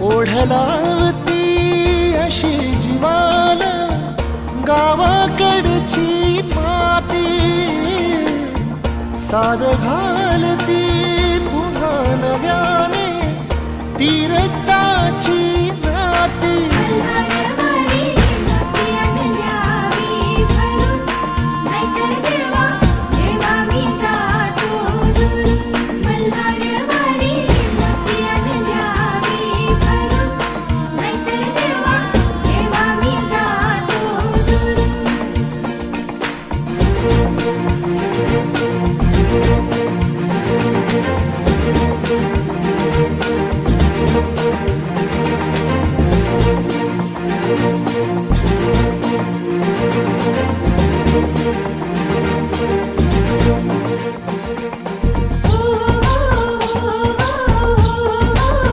ओढलावती अशी जीवाला गावाकडची माती, साद घालती पुन्हा नव्याने तीर